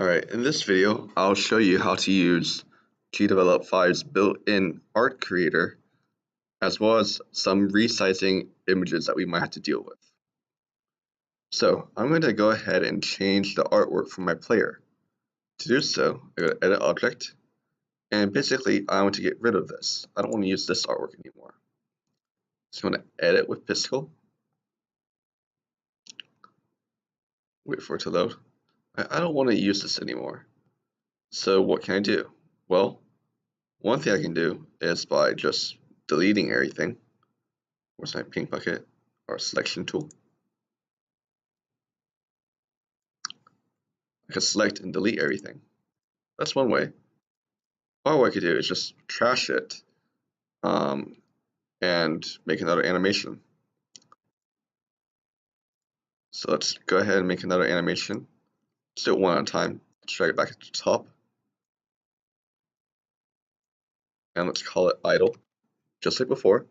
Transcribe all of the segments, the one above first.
Alright, in this video, I'll show you how to use GDevelop 5's built-in art creator, as well as some resizing images that we might have to deal with. So I'm going to go ahead and change the artwork for my player. To do so, I go to Edit Object, and basically I want to get rid of this. I don't want to use this artwork anymore. So I'm going to Edit with Piskel. Wait for it to load. I don't want to use this anymore. So what can I do? Well, one thing I can do is by just deleting everything. Where's my pink bucket or selection tool? I can select and delete everything. That's one way. Or what I could do is just trash it and make another animation. So let's go ahead and make another animation. Let's do it one at a time. Let's drag it back to the top. And let's call it idle, just like before.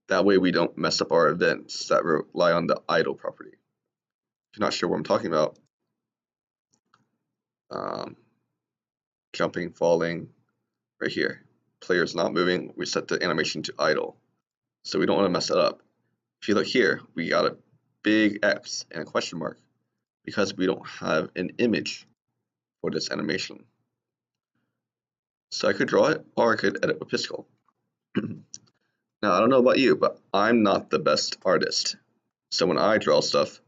That way we don't mess up our events that rely on the idle property. If you're not sure what I'm talking about, jumping, falling, right here. Player's not moving, we set the animation to idle. So we don't want to mess that up. If you look here, we got a big X and a question mark because we don't have an image for this animation. So I could draw it, or I could edit with Piskel. Now, I don't know about you, but I'm not the best artist. So when I draw stuff,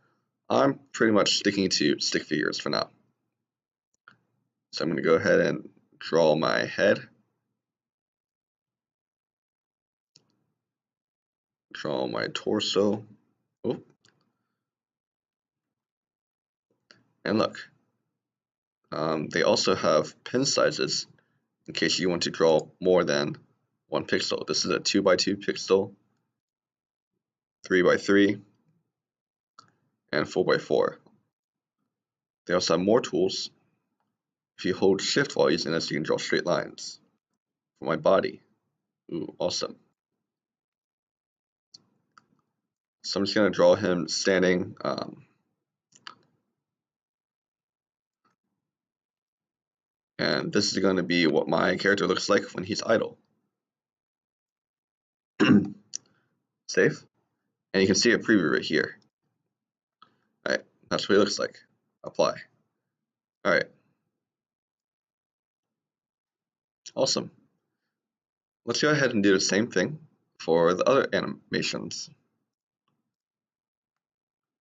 I'm pretty much sticking to stick figures for now. So I'm going to go ahead and draw my head. Draw my torso. Oh. And look, they also have pen sizes in case you want to draw more than 1 pixel. This is a 2x2 pixel, 3x3, and 4x4. They also have more tools. If you hold shift while using this, you can draw straight lines. For my body, ooh, awesome. So I'm just going to draw him standing. And this is going to be what my character looks like when he's idle. Save. And you can see a preview right here. Alright, that's what he looks like. Apply. Alright. Awesome. Let's go ahead and do the same thing for the other animations.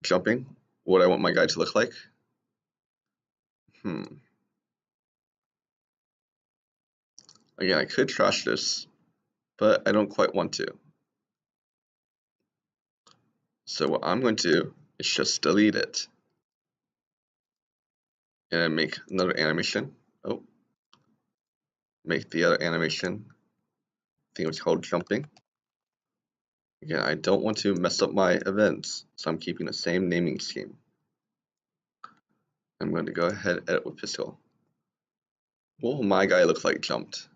Jumping, what I want my guy to look like. Again, I could trash this, but I don't quite want to. So what I'm going to do is just delete it. And then make another animation. Oh. Make the other animation. I think it was called jumping. Again, I don't want to mess up my events, so I'm keeping the same naming scheme. I'm going to go ahead and edit with Piskel. What will my guy look like jumped?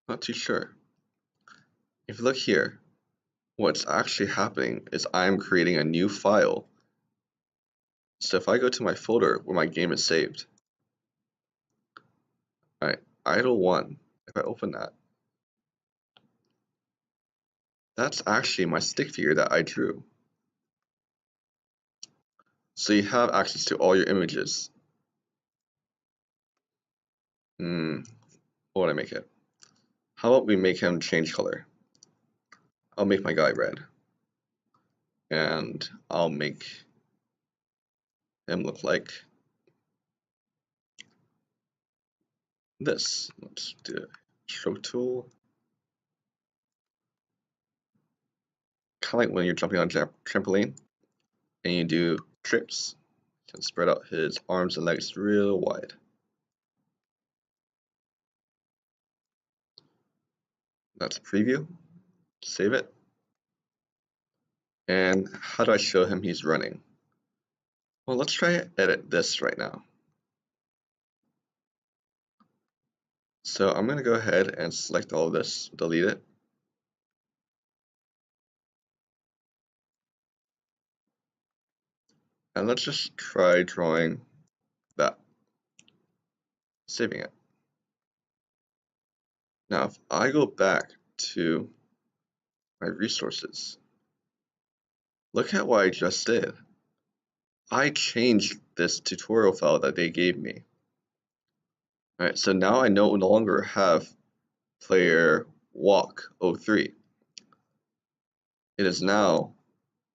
Not too sure. If you look here, what's actually happening is I'm creating a new file. So if I go to my folder where my game is saved, alright, idle 1, if I open that, that's actually my stick figure that I drew. So you have access to all your images. What would I make it? How about we make him change color? I'll make my guy red. And I'll make him look like this. Let's do a stroke tool. Kind of like when you're jumping on a trampoline and you do trips. You can spread out his arms and legs real wide. That's a preview. Save it. And how do I show him he's running? Well, let's try to edit this right now. So I'm going to go ahead and select all of this, delete it. And let's just try drawing that, saving it. Now, if I go back to my resources, look at what I just did. I changed this tutorial file that they gave me. All right, so now I no longer have player walk 03. It is now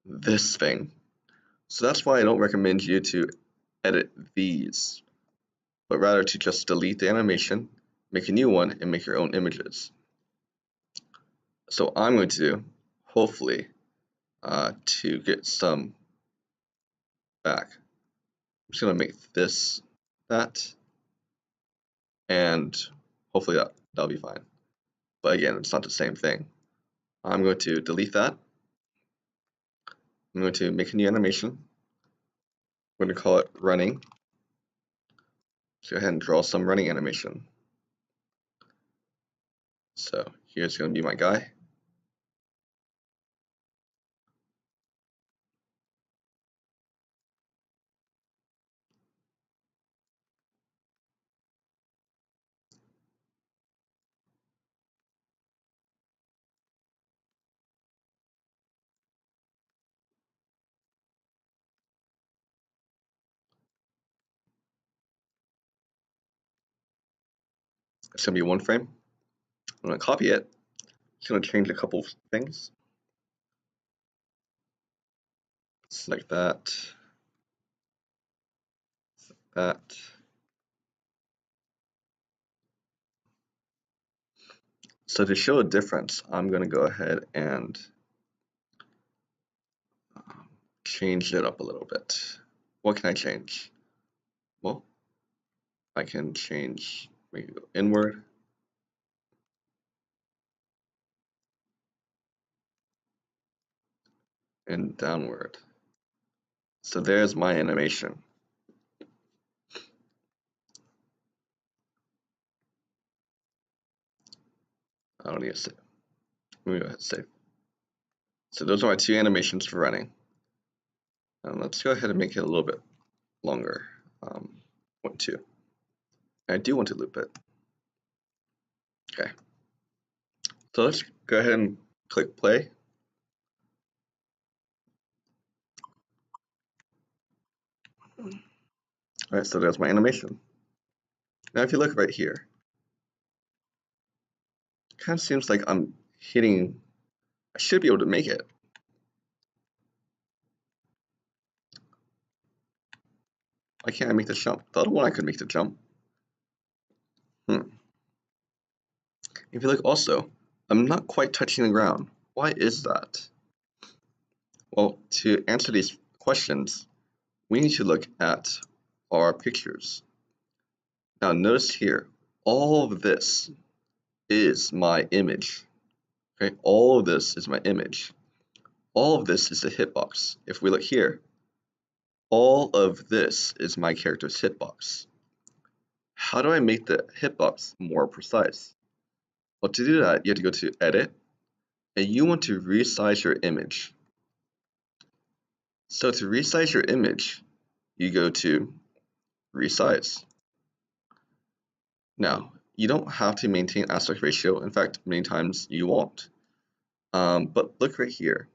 this thing. So that's why I don't recommend you to edit these, but rather to just delete the animation, make a new one, and make your own images. So I'm going to do, hopefully, to get some back, I'm just going to make this that, and hopefully that'll be fine. But again, it's not the same thing. I'm going to delete that. I'm going to make a new animation. I'm going to call it running. Let's go ahead and draw some running animation. So here's going to be my guy. It's going to be one frame. I'm going to copy it. Just going to change a couple of things. Select that. That. So to show a difference, I'm going to go ahead and change it up a little bit. What can I change? Well, I can change, make it go inward. And downward. So there's my animation. I don't need to save. Let me go ahead and save. So those are my two animations for running. Let's go ahead and make it a little bit longer. 0.2. I do want to loop it. Okay. So let's go ahead and click play. Alright, so there's my animation. Now if you look right here, it kind of seems like I'm hitting, I should be able to make it. Why can't I make the jump? The other one I could make the jump. If you look also, I'm not quite touching the ground. Why is that? Well, to answer these questions, we need to look at our pictures. Now notice here, all of this is my image. Okay, all of this is my image. All of this is the hitbox. If we look here, all of this is my character's hitbox. How do I make the hitbox more precise? Well, to do that, you have to go to Edit, and you want to resize your image. So to resize your image, you go to Resize. Now, you don't have to maintain aspect ratio. In fact, many times you won't. But look right here.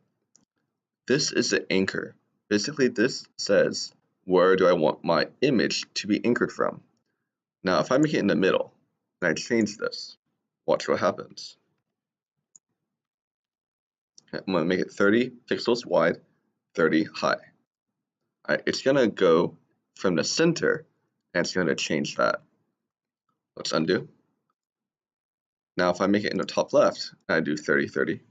This is the anchor. Basically, this says, where do I want my image to be anchored from? Now, if I make it in the middle, and I change this, watch what happens. Okay, I'm going to make it 30 pixels wide, 30 high. Right, it's going to go from the center, and it's going to change that. Let's undo. Now, if I make it in the top left, and I do 30, 30,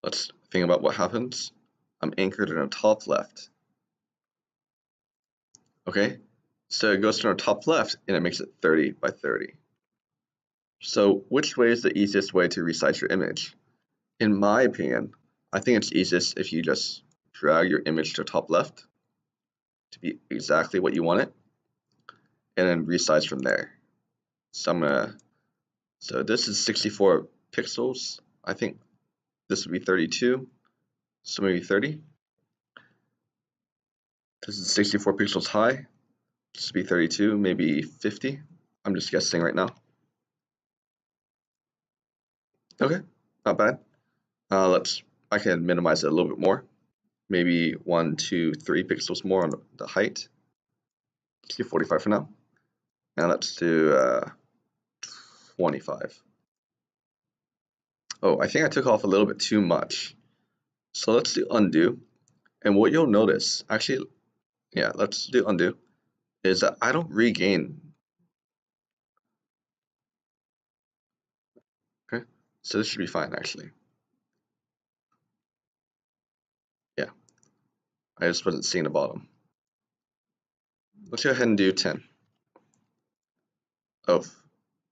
let's think about what happens. I'm anchored in the top left. Okay, so it goes to the top left, and it makes it 30 by 30. So which way is the easiest way to resize your image? In my opinion, I think it's easiest if you just drag your image to top left to be exactly what you want it, and then resize from there. So so this is 64 pixels. I think this would be 32, so maybe 30. This is 64 pixels high. This would be 32, maybe 50. I'm just guessing right now. Okay, not bad. I can minimize it a little bit more. Maybe 1, 2, 3 pixels more on the height. Let's do 45 for now. And let's do 25. Oh, I think I took off a little bit too much. So let's do undo. And what you'll notice, actually, yeah, let's do undo, is that I don't regain. Okay, so this should be fine actually. Yeah, I just wasn't seeing the bottom. Let's go ahead and do 10. Oh,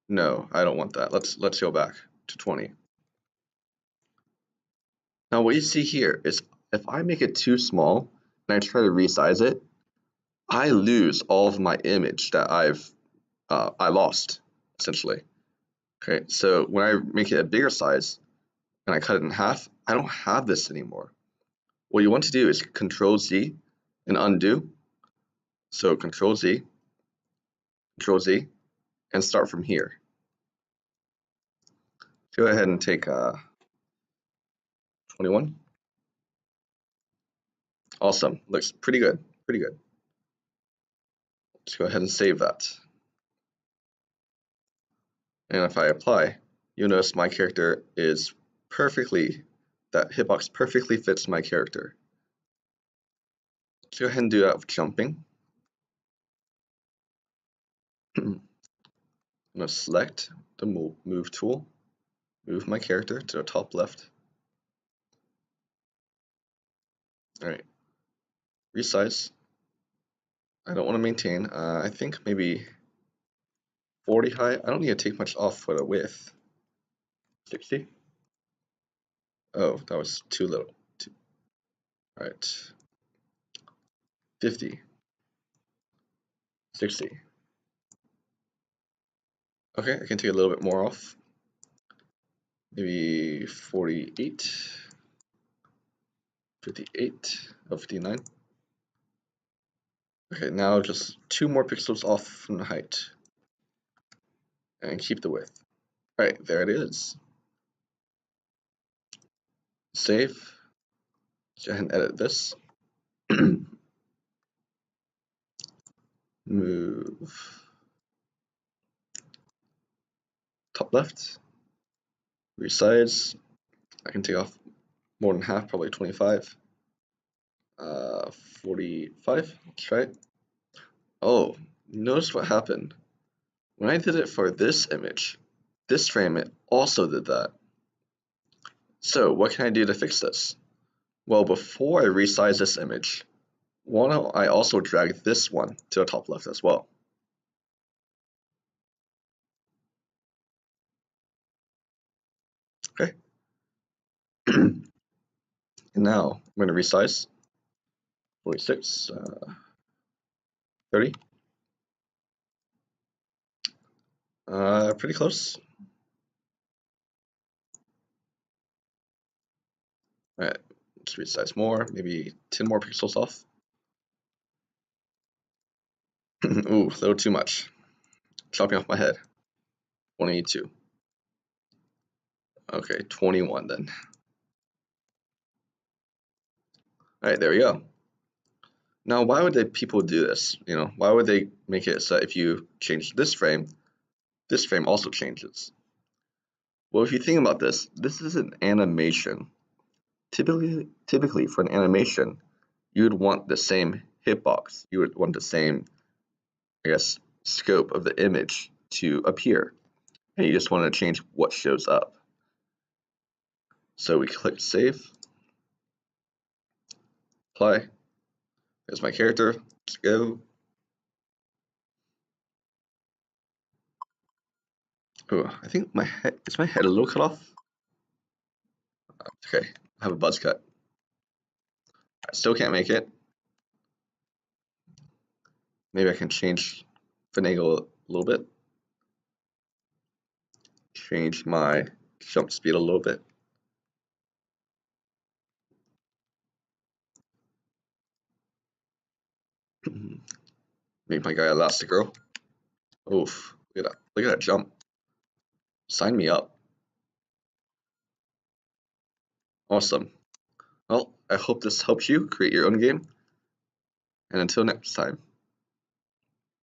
no, I don't want that. Let's go back to 20. Now what you see here is if I make it too small and I try to resize it, I lose all of my image that I lost essentially. Okay, so when I make it a bigger size and I cut it in half, I don't have this anymore. What you want to do is Control Z and undo. So Control Z, and start from here. Go ahead and take 21. Awesome, looks pretty good, pretty good. Let's go ahead and save that. And if I apply, you'll notice my character is that hitbox perfectly fits my character. Let's go ahead and do that with jumping. I'm going to select the move tool, move my character to the top left. Alright, resize. I don't want to maintain, I think maybe 40 high. I don't need to take much off for the width. 60. Oh, that was too little. Alright, 50. 60. Okay, I can take a little bit more off. Maybe 48. 58. Oh, 59. Okay, now just 2 more pixels off from the height. And keep the width. Alright, there it is. Save. Let's go ahead and edit this. Move top left. Resize. I can take off more than half, probably 25. 45. Let's try it. Oh, notice what happened. When I did it for this image, this frame, it also did that. So what can I do to fix this? Well, before I resize this image, why don't I also drag this one to the top left as well? Okay. And now I'm going to resize 46, 30. Pretty close. All right, let's resize more, maybe 10 more pixels off. Ooh, a little too much. Chopping off my head. 22. Okay, 21 then. All right, there we go. Now, why would people do this? Why would they make it so if you change this frame also changes? Well, if you think about this is an animation. Typically for an animation, you would want the same hitbox. You would want the same, I guess, scope of the image to appear. And you just want to change what shows up. So we click save, apply. There's my character. Let's go. Oh, I think is my head a little cut off? Okay, I have a buzz cut. I still can't make it. Maybe I can finagle a little bit. Change my jump speed a little bit. Make my guy Elastigirl. Oof, look at that jump. Sign me up. Awesome. Well, I hope this helps you create your own game. And until next time.